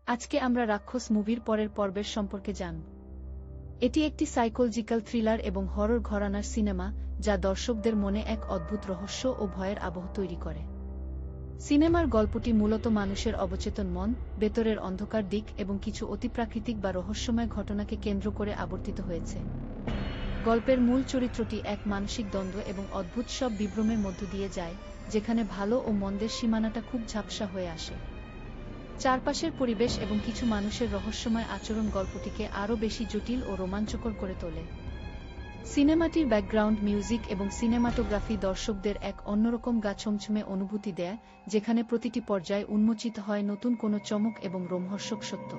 আজকে আমরা রাক্ষস মুভির পরের পর্বের সম্পর্কে জানব। এটি একটি সাইকোলজিক্যাল থ্রিলার এবং হরর ঘরানার সিনেমা, যা দর্শকদের মনে এক অদ্ভুত রহস্য ও ভয়ের আবহ তৈরি করে। সিনেমার গল্পটি মূলত মানুষের অবচেতন মন, ভেতরের অন্ধকার দিক এবং কিছু অতিপ্রাকৃতিক বা রহস্যময় ঘটনাকে কেন্দ্র করে আবর্তিত হয়েছে। গল্পের মূল চরিত্রটি এক মানসিক দ্বন্দ্ব এবং অদ্ভুত সব বিভ্রমের মধ্য দিয়ে যায়, যেখানে ভালো ও মন্দের সীমানাটা খুব ঝাপসা হয়ে আসে। চারপাশের পরিবেশ এবং কিছু মানুষের রহস্যময় আচরণ গল্পটিকে আরও বেশি জটিল ও রোমাঞ্চকর করে তোলে। সিনেমাটির ব্যাকগ্রাউন্ড মিউজিক এবং সিনেমাটোগ্রাফি দর্শকদের এক অন্যরকম গা ছমছমে অনুভূতি দেয়, যেখানে প্রতিটি পর্যায়ে উন্মোচিত হয় নতুন কোনো চমক এবং রোমহর্ষক সত্য।